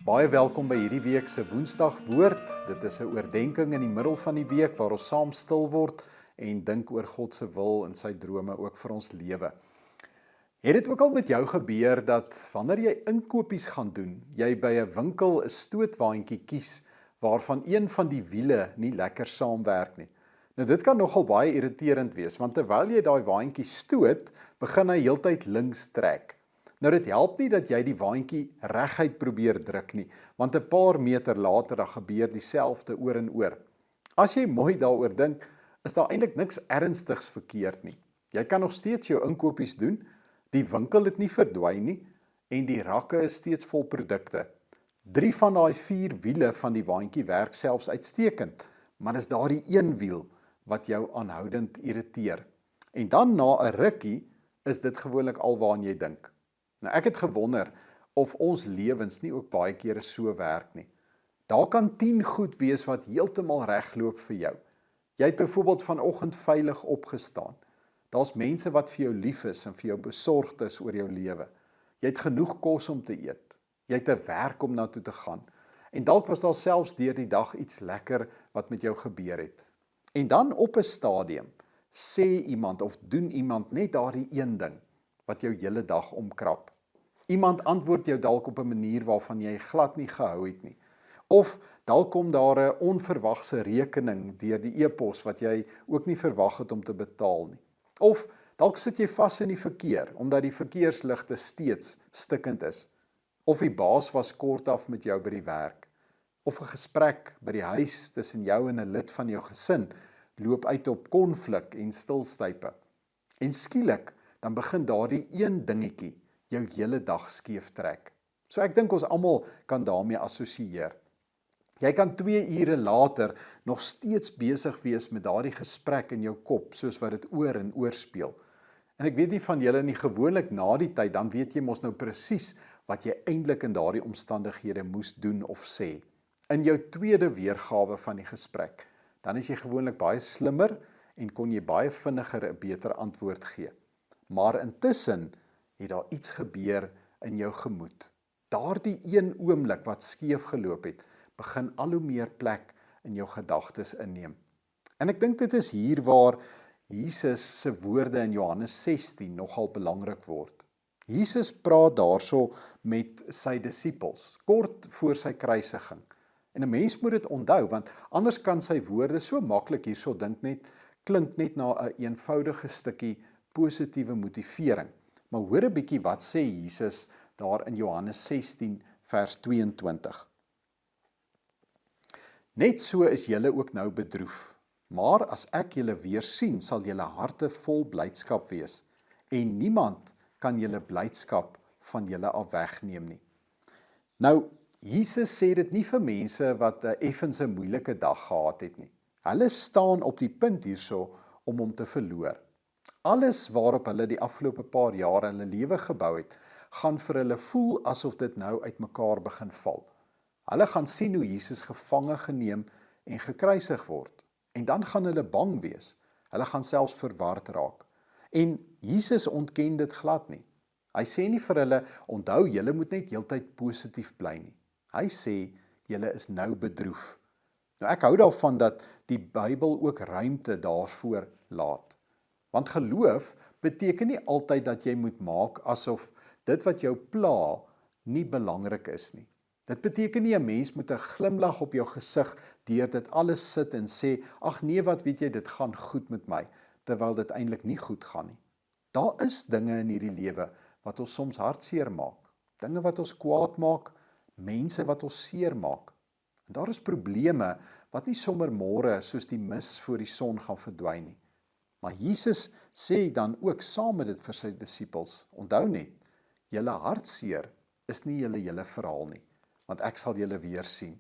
Baie welkom by hierdie week se Woensdag woord. Dit is 'n oordeenking in die middel van die week waar ons saam stil word en dink oor God se wil en sy drome ook vir ons lewe. Het dit ook al met jou gebeur dat wanneer jy inkopies gaan doen, jy by 'n winkel 'n stootwaandjie kies waarvan een van die wiele nie lekker saamwerk nie? Nou dit kan nogal baie irriterend wees, want terwyl jy daai waandjie stoot, begin hy heeltyd links trek. Nou dit help nie dat jy die waandjie reguit probeer druk nie, want 'n paar meter later dan gebeur dieselfde oor en oor. As jy mooi daaroor dink, is daar eintlik niks ernstigs verkeerd nie. Jy kan nog steeds jou inkopies doen, die winkel het nie verdwyn nie en die rakke is steeds vol produkte. 3 van daai 4 wiele van die waandjie werk selfs uitstekend, maar is daardie een wiel wat jou aanhoudend irriteer. En dan na 'n rukkie is dit gewoonlik alwaaraan jy dink. Nou ek het gewonder of ons lewens nie ook baie kere so werk nie. Daar kan 10 goed wees wat heeltemal regloop vir jou. Jy het byvoorbeeld vanoggend veilig opgestaan. Daar's mense wat vir jou lief is en vir jou besorgd is oor jou lewe. Jy het genoeg kos om te eet. Jy het 'n werk om na toe te gaan. En dalk was daar selfs deur die dag iets lekker wat met jou gebeur het. En dan op 'n stadium sê iemand of doen iemand net daardie een ding wat jou hele dag omkrap. Iemand antwoord jou dalk op 'n manier waarvan jy glad nie gehou het nie. Of dalk kom daar 'n onverwagse rekening deur die e-pos wat jy ook nie verwag het om te betaal nie. Of dalk sit jy vas in die verkeer omdat die verkeersligte steeds stikkend is. Of die baas was kort af met jou by die werk. Of 'n gesprek by die huis tussen jou en 'n lid van jou gesin loop uit op konflik en stilstype. En skielik dan begin daardie een dingetjie jou hele dag skeef trek. So ek dink ons almal kan daarmee assosieer. Jy kan 2 ure later nog steeds besig wees met daardie gesprek in jou kop, soos wat dit oor en oor speel. En ek weet nie van julle nie, gewoonlik na die tyd, dan weet jy mos nou presies wat jy eintlik in daardie omstandighede moes doen of sê. In jou tweede weergawe van die gesprek, dan is jy gewoonlik baie slimmer en kon jy baie vinniger 'n beter antwoord gee. Maar intussen het daar iets gebeur in jou gemoed. Daardie een oomblik wat skeef geloop het, begin al hoe meer plek in jou gedagtes inneem. En ek dink dit is hier waar Jesus se woorde in Johannes 16 nogal belangrik word. Jesus praat daarso met sy disippels, kort voor sy kruisiging. En 'n mens moet dit onthou, want anders kan sy woorde so maklik hierso klink net na 'n eenvoudige stukkie positiewe motivering. Maar hoor 'n bietjie wat sê Jesus daar in Johannes 16 vers 22. Net so is julle ook nou bedroef, maar as ek julle weer sien, sal julle harte vol blydskap wees, en niemand kan julle blydskap van julle af wegneem nie. Nou, Jesus sê dit nie vir mense wat 'n effens 'n moeilike dag gehad het nie. Hulle staan op die punt hierso om hom te verloor. Alles waarop hulle die afgelope paar jare hulle lewe gebou het, gaan vir hulle voel asof dit nou uitmekaar begin val. Hulle gaan sien hoe Jesus gevange geneem en gekruisig word. En dan gaan hulle bang wees. Hulle gaan selfs verward raak. En Jesus ontken dit glad nie. Hy sê nie vir hulle, onthou, julle moet net heeltyd positief bly nie. Hy sê, julle is nou bedroef. Nou ek hou daarvan dat die Bybel ook ruimte daarvoor laat. Want geloof beteken nie altyd dat jy moet maak asof dit wat jou pla nie belangrik is nie. Dit beteken nie 'n mens moet 'n glimlag op jou gesig deur dit alles sit en sê, ag nee, wat weet jy, dit gaan goed met my, terwyl dit eintlik nie goed gaan nie. Daar is dinge in hierdie lewe wat ons soms hartseer maak, dinge wat ons kwaad maak, mense wat ons seer maak. En daar is probleme wat nie sommer môre soos die mis voor die son gaan verdwyn nie. Maar Jesus sê dan ook saam met dit vir sy disippels, onthou net, julle hartseer is nie julle hele verhaal nie, want ek sal julle weer sien.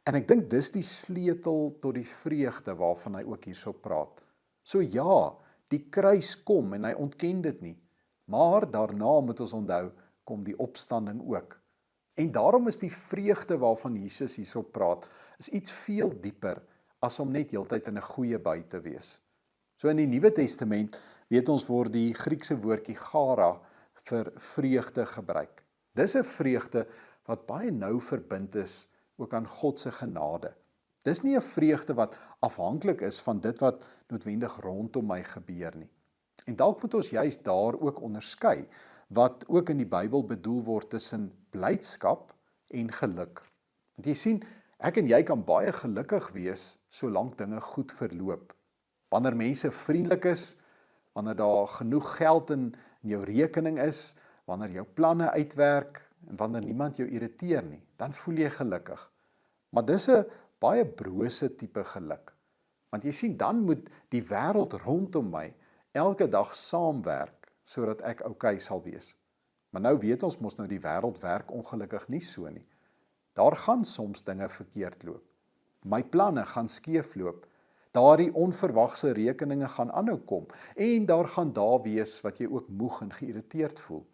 En ek dink dis die sleutel tot die vreugde waarvan hy ook hierso praat. So ja, die kruis kom en hy ontken dit nie, maar daarna moet ons onthou, kom die opstanding ook. En daarom is die vreugde waarvan Jesus hierso praat, is iets veel dieper as om net heeltyd in 'n goeie bui te wees. So in die Nuwe Testament, weet ons, word die Griekse woordjie chara vir vreugde gebruik. Dis 'n vreugde wat baie nou verbind is ook aan God se genade. Dis nie 'n vreugde wat afhanklik is van dit wat noodwendig rondom my gebeur nie. En dalk moet ons juist daar ook onderskei, wat ook in die Bybel bedoel word tussen blydskap en geluk. Want jy sien, ek en jy kan baie gelukkig wees, solank dinge goed verloop. Wanneer mense vriendelik is, wanneer daar genoeg geld in jou rekening is, wanneer jou planne uitwerk, en wanneer niemand jou irriteer nie, dan voel jy gelukkig. Maar dis 'n baie brose tipe geluk. Want jy sien, dan moet die wêreld rondom my elke dag saamwerk, sodat ek okay sal wees. Maar nou weet ons mos nou die wêreld werk ongelukkig nie so nie. Daar gaan soms dinge verkeerd loop. My planne gaan skeefloop. Daardie onverwagse rekeninge gaan aanhou kom. En daar gaan dae wees wat jy ook moeg en geïrriteerd voel.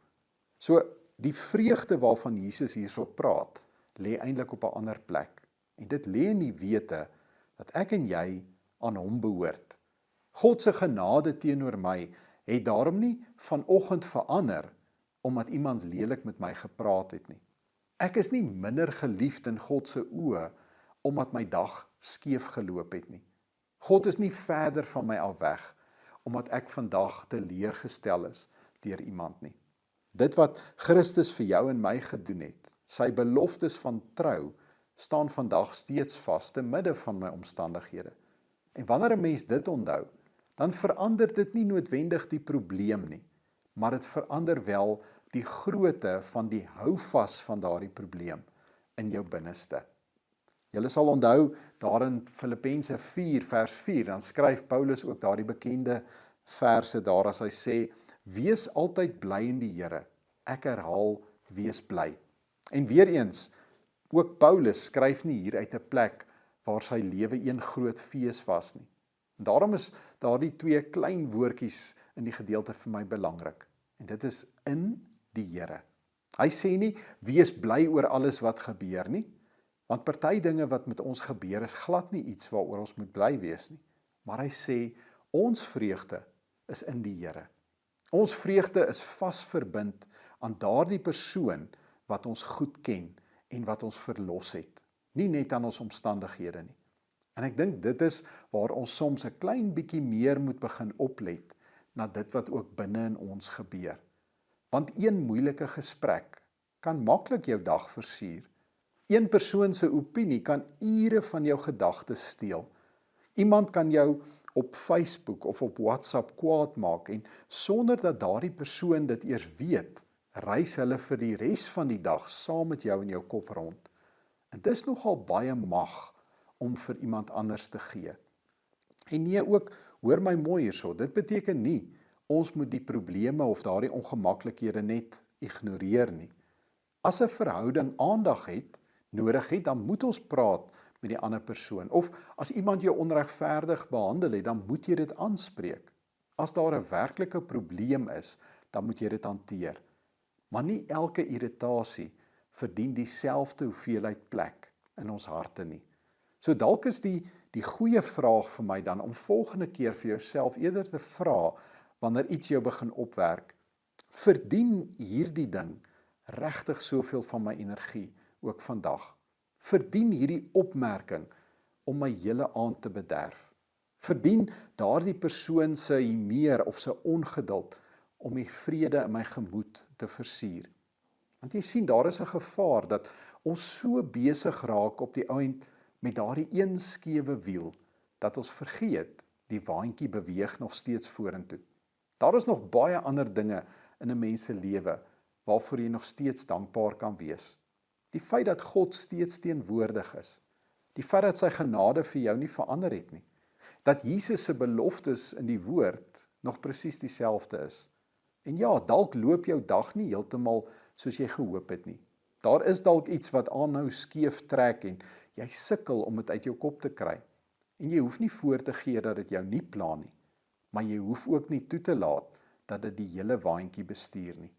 So, die vreugde waarvan Jesus hierso praat, lê eintlik op 'n ander plek. En dit lê in die wete dat ek en jy aan hom behoort. God se genade teenoor my het daarom nie vanoggend verander omdat iemand lelik met my gepraat het nie. Ek is nie minder geliefd in God se oë omdat my dag skeef geloop het nie. God is nie verder van my af weg omdat ek vandag teleurgestel is deur iemand nie. Dit wat Christus vir jou en my gedoen het, sy beloftes van trou, staan vandag steeds vas te midde van my omstandighede. En wanneer 'n mens dit onthou, dan verander dit nie noodwendig die probleem nie, maar dit verander wel die grootte van die houvas van daardie probleem in jou binneste. Julle sal onthou, daar in Filippense 4 vers 4, dan skryf Paulus ook daardie bekende verse daar as hy sê, wees altyd bly in die Here. Ek herhaal, wees bly. En weer eens, ook Paulus skryf nie hier uit 'n plek waar sy lewe een groot fees was nie. En daarom is daardie twee klein woordjies in die gedeelte vir my belangrik. En dit is in die Here. Hy sê nie, wees bly oor alles wat gebeur nie, want party dinge wat met ons gebeur is glad nie iets waaroor ons moet bly wees nie. Maar hy sê, ons vreugde is in die Here. Ons vreugde is vasverbind aan daardie persoon wat ons goed ken en wat ons verlos het. Nie net aan ons omstandighede nie. En ek dink dit is waar ons soms 'n klein bietjie meer moet begin oplet na dit wat ook binne in ons gebeur. Want een moeilike gesprek kan maklik jou dag versuur. Een persoon se opinie kan ure van jou gedagtes steel. Iemand kan jou op Facebook of op WhatsApp kwaad maak en sonder dat daardie persoon dit eers weet, reis hulle vir die res van die dag saam met jou in jou kop rond. En dit is nogal baie mag om vir iemand anders te gee. En nee ook, hoor my mooi hierso, dit beteken nie, ons moet die probleme of daardie ongemaklikhede net ignoreer nie. As 'n verhouding aandag nodig het, dan moet ons praat met die ander persoon. Of as iemand jou onregverdig behandel het, dan moet jy dit aanspreek. As daar 'n werklike probleem is, dan moet jy dit hanteer. Maar nie elke irritasie verdien dieselfde hoeveelheid plek in ons harte nie. So dalk is die goeie vraag vir my dan om volgende keer vir jouself eerder te vra, wanneer iets jou begin opwerk, verdien hierdie ding regtig soveel van my energie ook vandag? Verdien hierdie opmerking om my hele aand te bederf? Verdien daardie persoon se humeur of sy ongeduld om die vrede in my gemoed te versuur? Want jy sien, daar is 'n gevaar dat ons so besig raak op die ouend met daardie een skewe wiel, dat ons vergeet, die waantjie beweeg nog steeds vorentoe. Daar is nog baie ander dinge in 'n mens se lewe waarvoor jy nog steeds dankbaar kan wees. Die feit dat God steeds teenwoordig is, die feit dat sy genade vir jou nie verander het nie, dat Jesus se beloftes in die woord nog presies dieselfde is. En ja, dalk loop jou dag nie heeltemal soos jy gehoop het nie. Daar is dalk iets wat aanhou skeef trek en jy sukkel om dit uit jou kop te kry. En jy hoef nie voor te gee dat dit jou nie pla nie, maar jy hoef ook nie toe te laat dat dit die hele waantjie bestuur nie.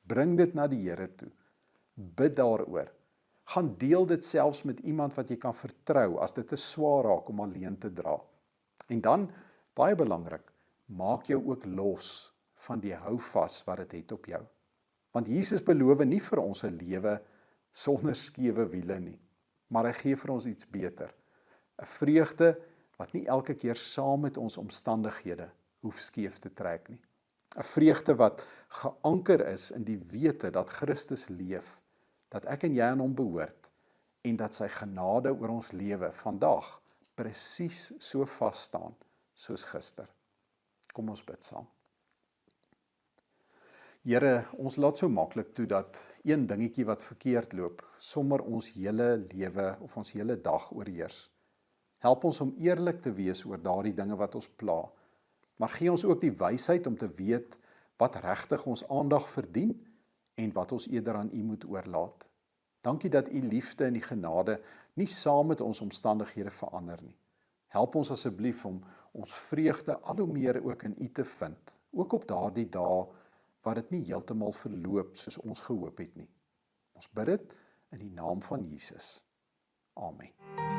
Bring dit na die Here toe. Bid daaroor. Gaan deel dit selfs met iemand wat jy kan vertrou as dit te swaar raak om alleen te dra. En dan, baie belangrik, maak jou ook los van die houvas wat dit het op jou. Want Jesus beloof nie vir ons 'n lewe sonder skewe wiele nie, maar hy gee vir ons iets beter. 'n Vreugde wat nie elke keer saam met ons omstandighede hoef skeef te trek nie. 'n Vreugde wat geanker is in die wete dat Christus leef, dat ek en jy aan hom behoort en dat sy genade oor ons lewe vandag presies so vas staan soos gister. Kom ons bid saam. Here, ons laat so maklik toe dat een dingetjie wat verkeerd loop, sommer ons hele lewe of ons hele dag oorheers. Help ons om eerlik te wees oor daardie dinge wat ons pla, maar gee ons ook die wysheid om te weet wat regtig ons aandag verdien en wat ons eerder aan U moet oorlaat. Dankie dat U liefde en die genade nie saam met ons omstandighede verander nie. Help ons asseblief om ons vreugde al hoe meer ook in U te vind, ook op daardie dae waar dit nie heeltemal verloop soos ons gehoop het nie. Ons bid dit in die naam van Jesus. Amen.